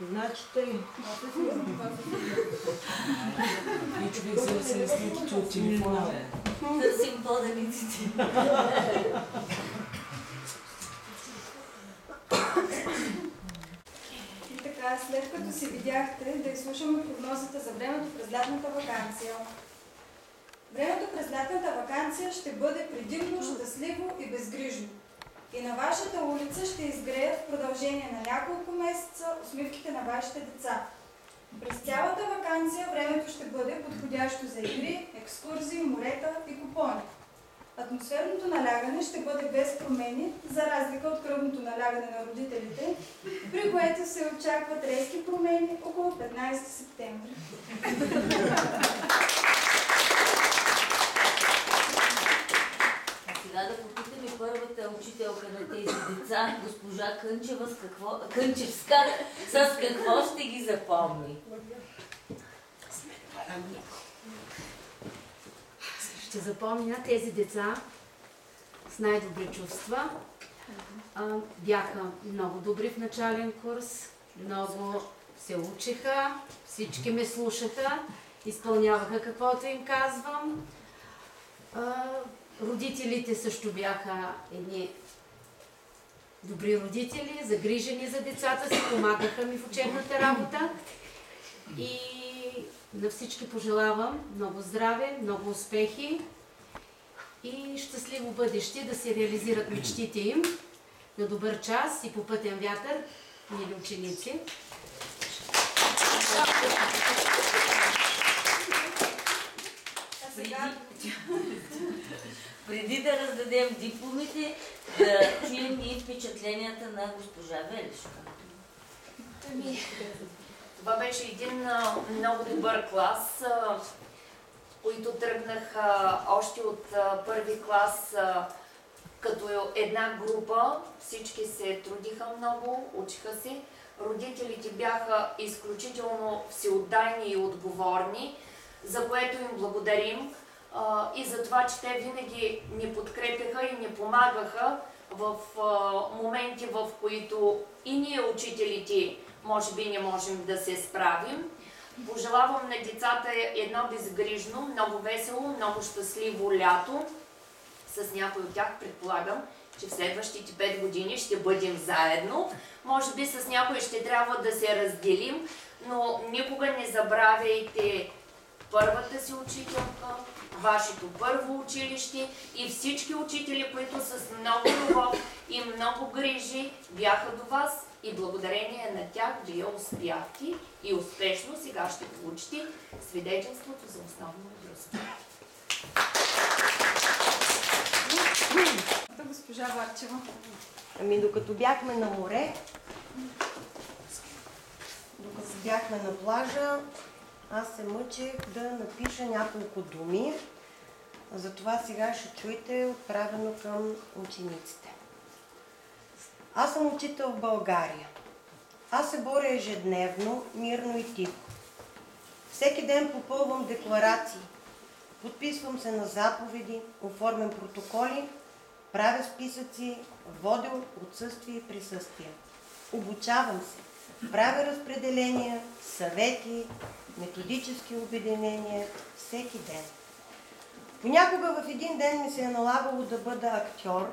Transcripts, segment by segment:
Значи тъй. И човек зависи снимките от телефона. Търсим поданиците. И така, след като си видяхте, да изслушаме прогнозата за времето през лятната ваканция. Времето през лятната ваканция ще бъде предимно щастливо и безгрижно. И на вашата улица ще изгреят в продължение на няколко месеца усмивките на вашите деца. През цялата ваканция времето ще бъде подходящо за игри, екскурзии, морета и купони. Атмосферното налягане ще бъде без промени, за разлика от кръвното налягане на родителите, при което се очакват резки промени около 15 септември. Сега да попитаме първата учителка на тези деца, госпожа Кънчева, Кънчевска, с какво ще ги запомни? Ще запомня тези деца с най-добри чувства. Бяха много добри в начален курс, много се учиха, всички ме слушаха, изпълняваха каквото им казвам. Родителите също бяха едни добри родители, загрижени за децата си, помагаха ми в учебната работа. И на всички пожелавам много здраве, много успехи и щастливо бъдеще, да се реализират мечтите им на добър час и по пътен вятър, мили ученици. Преди да раздадем дипломите, да чуем и впечатленията на госпожа Велешка. Това беше един много добър клас, които тръгнаха още от първи клас като една група. Всички се трудиха много, учиха се. Родителите бяха изключително всеотдайни и отговорни, за което им благодарим. И за това, че те винаги ни подкрепяха и ни помагаха в моменти, в които и ние, учителите, може би не можем да се справим. Пожелавам на децата едно безгрижно, много весело, много щастливо лято. С някой от тях предполагам, че в следващите 5 години ще бъдем заедно. Може би с някой ще трябва да се разделим, но никога не забравяйте първата си учителка, вашето първо училище и всички учители, които с много любов и много грижи бяха до вас и благодарение на тях вие успяхте и успешно сега ще получите свидетелството за основно образование. Госпожа Варчева. Ами докато бяхме на море, докато бяхме на плажа, аз се мъчех да напиша няколко думи. Затова сега ще чуете отправено към учениците. Аз съм учител в България. Аз се боря ежедневно, мирно и тихо. Всеки ден попълвам декларации, подписвам се на заповеди, оформям протоколи, правя списъци, водя отсъствие и присъствие. Обучавам се, правя разпределения, съвети, методически обединения всеки ден. Понякога в един ден ми се е налагало да бъда актьор,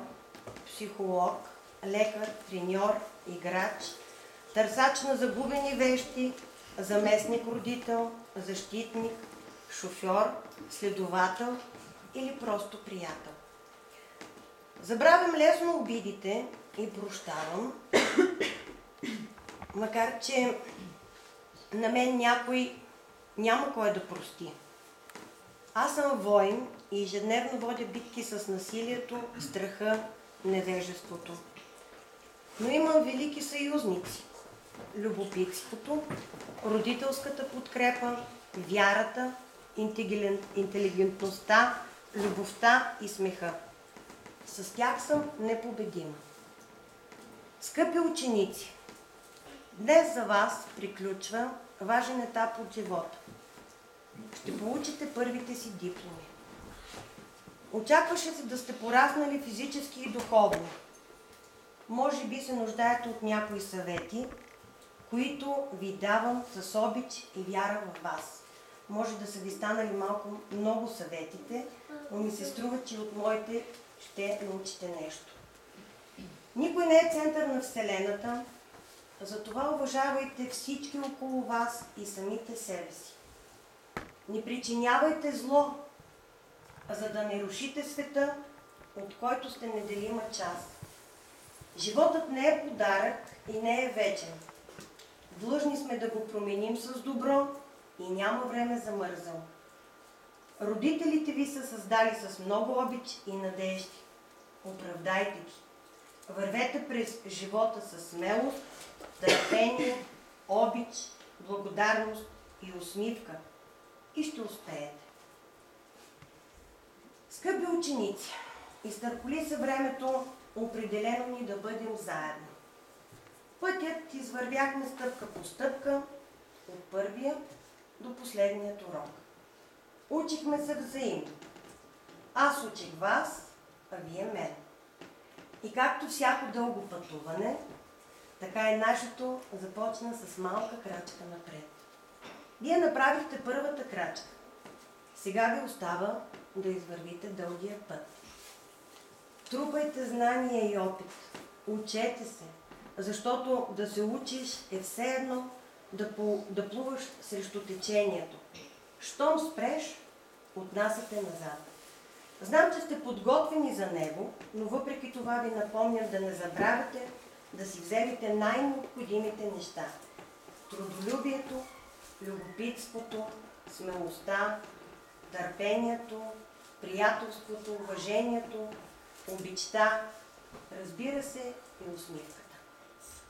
психолог, лекар, треньор, играч, търсач на загубени вещи, заместник-родител, защитник, шофьор, следовател или просто приятел. Забравям лесно обидите, и прощавам. Макар че на мен някой няма кой да прости. Аз съм воин и ежедневно водя битки с насилието, страха, невежеството. Но имам велики съюзници. Любопитството, родителската подкрепа, вярата, интелигентността, любовта и смеха. С тях съм непобедима. Скъпи ученици, днес за вас приключва важен етап от живота. Ще получите първите си дипломи. Очакваше се да сте пораснали физически и духовно. Може би се нуждаете от някои съвети, които ви давам с обич и вяра в вас. Може да са ви станали малко много съветите, но ми се струва, че от моите ще научите нещо. Никой не е център на Вселената, затова уважавайте всички около вас и самите себе си. Не причинявайте зло, за да не рушите света, от който сте неделима част. Животът не е подарък и не е вечен. Длъжни сме да го променим с добро и няма време за мързъл. Родителите ви са създали с много обич и надежди. Оправдайте ги. Вървете през живота с смелост, търпение, обич, благодарност и усмивка и ще успеете. Скъпи ученици, изтърполи се времето определено ни да бъдем заедно. Пътят извървяхме стъпка по стъпка, от първия до последният урок. Учихме се взаимно. Аз учих вас, а вие мен. И както всяко дълго пътуване, така и нашето започна с малка крачка напред. Вие направихте първата крачка. Сега ви остава да извървите дългия път. Трупайте знания и опит. Учете се, защото да се учиш е все едно да плуваш срещу течението. Щом спреш, отнасяте назад. Знам, че сте подготвени за него, но въпреки това ви напомням да не забравяте да си вземете най-необходимите неща. Трудолюбието, любопитството, смелостта, търпението, приятелството, уважението, обичта, разбира се, и усмивката.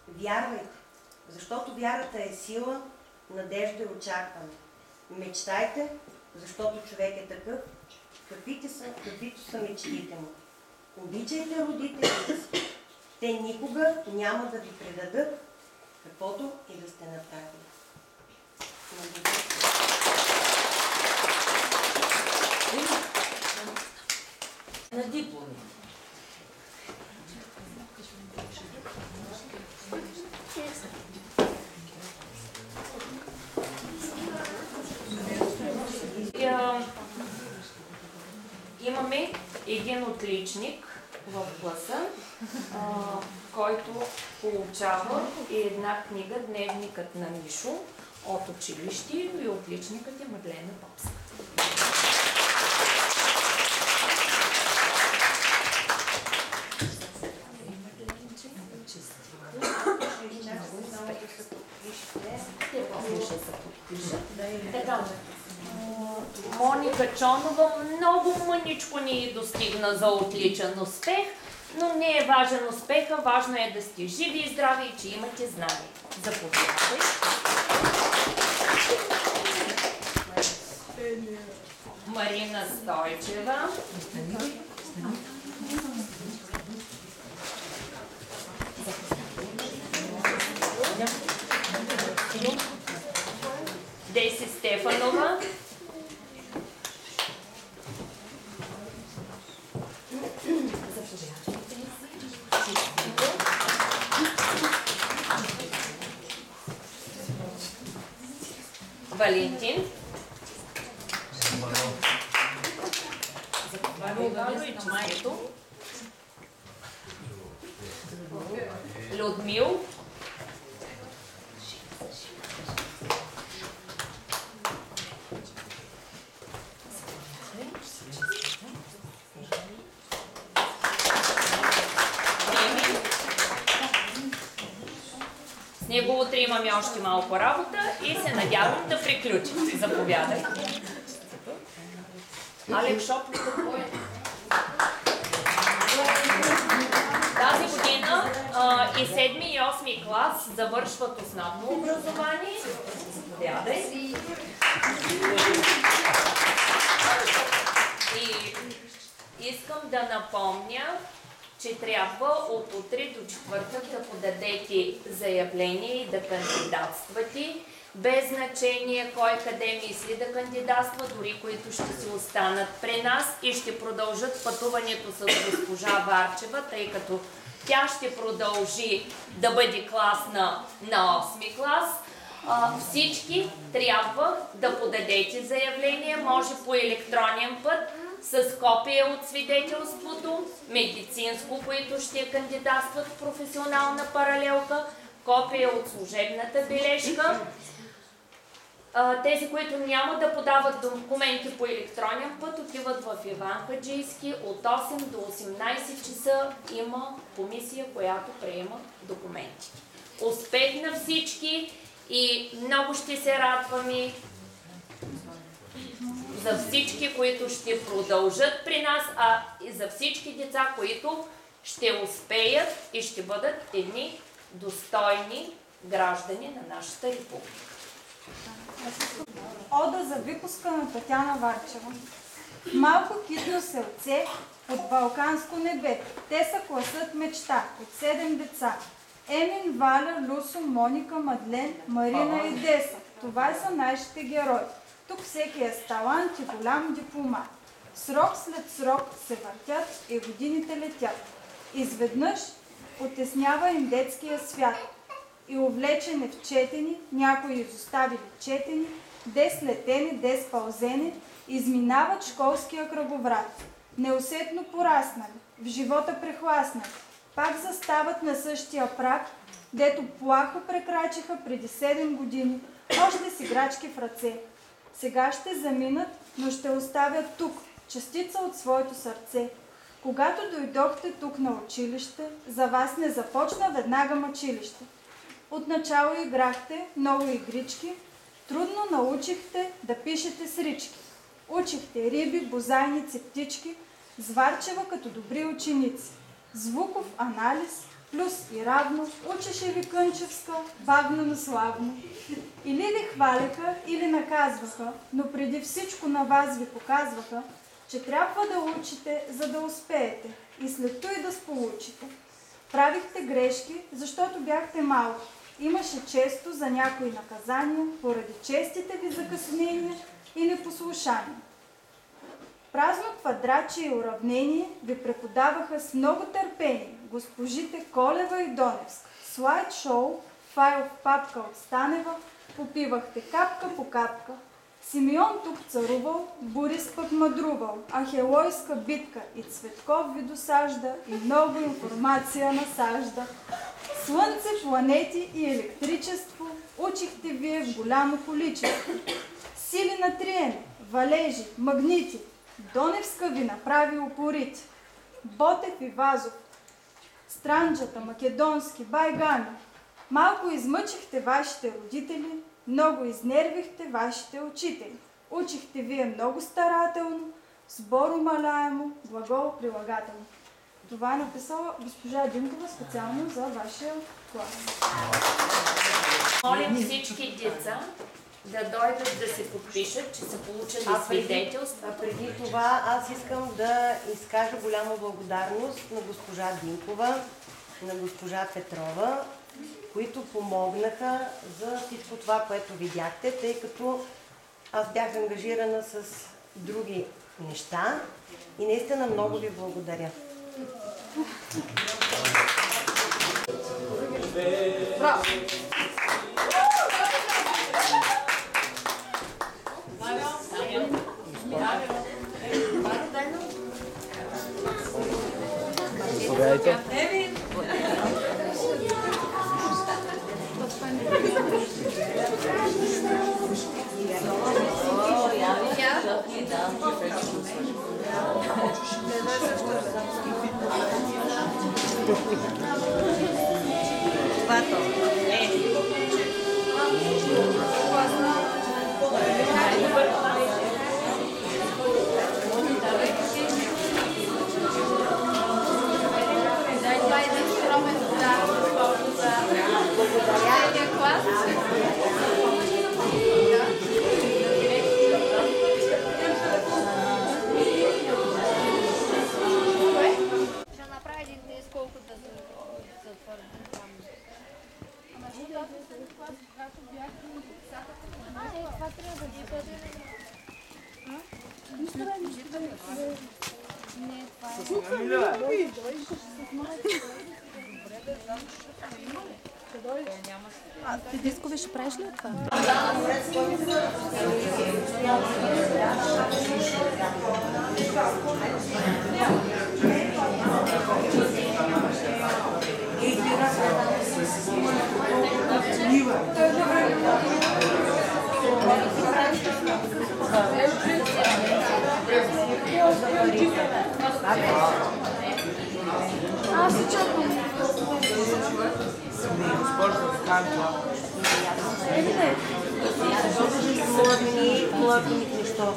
Вярвайте, защото вярата е сила, надежда и очакване. Мечтайте, защото човек е такъв, каквито са мечтите му. Обичайте родителите си. Те никога няма да ви предадат, каквото и да сте направили. На дипломи. Имаме един отличник в класа, който получава и една книга "Дневникът на Мишо" от училище, и отличникът е Мадлена Попска. Моника Чонова много мъничко ни достигна за отличен успех, но не е важен успеха, важно е да сте живи и здрави и че имате знания. Заповядайте. Марина Стойчева. Деси Стефанова. Валентин. Людмил. него утре имаме още малко работа и се надявам да приключим. Заповядай. Алекс Шопов, какво е? Тази година и 7 и 8 клас завършват основно образование. Заповядай. И искам да напомня, че трябва от утре до четвъртък да подадете заявление и да кандидатствате, без значение кой къде мисли да кандидатства, дори които ще си останат при нас и ще продължат пътуването с госпожа Варчева, тъй като тя ще продължи да бъде клас на 8 клас. Всички трябва да подадете заявление, може по електронен път, с копия от свидетелството, медицинско, които ще кандидатстват в професионална паралелка, копия от служебната бележка. Тези, които няма да подават документи по електронен път, отиват в Иван Хаджийски. От 8 до 18 часа има комисия, която приема документи. Успех на всички и много ще се радваме за всички, които ще продължат при нас, а и за всички деца, които ще успеят и ще бъдат едни достойни граждани на нашата република. Ода за випуска на Татяна Варчева. Малко китно селце от балканско небе. Те са класът мечта от 7 деца. Емин, Валя, Люсо, Моника, Мадлен, Марина и Деса. Това са нашите герои. Тук всеки е с талант и голям дипломат. Срок след срок се въртят и годините летят. Изведнъж отеснява им детския свят. И увлечени в четени, някои изоставили четени, дес летене, дес пълзене, изминават школския кръговрат. Неусетно пораснали, в живота прехласнали, пак застават на същия праг, дето плахо прекрачиха преди 7 години, още с играчки в ръце. Сега ще заминат, но ще оставят тук, частица от своето сърце. Когато дойдохте тук на училище, за вас не започна веднага мъчилище. Отначало играхте много игрички, трудно научихте да пишете с рички. Учихте риби, бозайници, птички, с Варчева като добри ученици. Звуков анализ, плюс и равно, учеше ви Кънчевска, бавно, но славно. Или ви хвалиха, или наказваха, но преди всичко на вас ви показваха, че трябва да учите, за да успеете и след това да сполучите. Правихте грешки, защото бяхте малки. Имаше често за някои наказания, поради честите ви закъснения и непослушания. Празно квадратче и уравнение ви преподаваха с много търпение госпожите Колева и Доневска. Слайд шоу, файл в папка от Станева, попивахте капка по капка. Симеон тук царувал, Борис пък мъдрувал, Ахелойска битка и Цветков ви досажда и много информация насажда. Слънце, планети и електричество учихте вие в голямо количество. Сили на триене, валежи, магнити, Доневска ви направи упорити. Ботев и Вазов, Странджата, Македонски, Байгани. Малко измъчихте вашите родители, много изнервихте вашите учители. Учихте вие много старателно, сбор умаляемо, глагол прилагателно. Това е написала госпожа Динкова специално за вашия клас. Молим всички деца да дойдат да се подпишат, че са получили свидетелства. Преди това аз искам да изкажа голяма благодарност на госпожа Динкова, на госпожа Петрова, които помогнаха за всичко това, което видяхте, тъй като аз бях ангажирана с други неща и наистина много ви благодаря. Браво! Това Ти дискове ще правиш ли от това? Аз се чакам. Хладник нищо.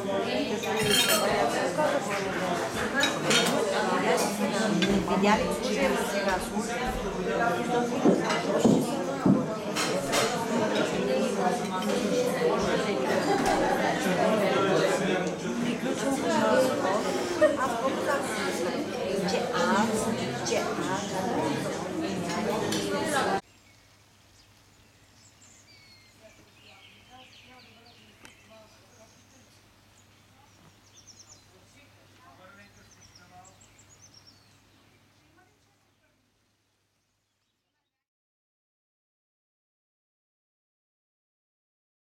Видя ли служим сега? Приключвам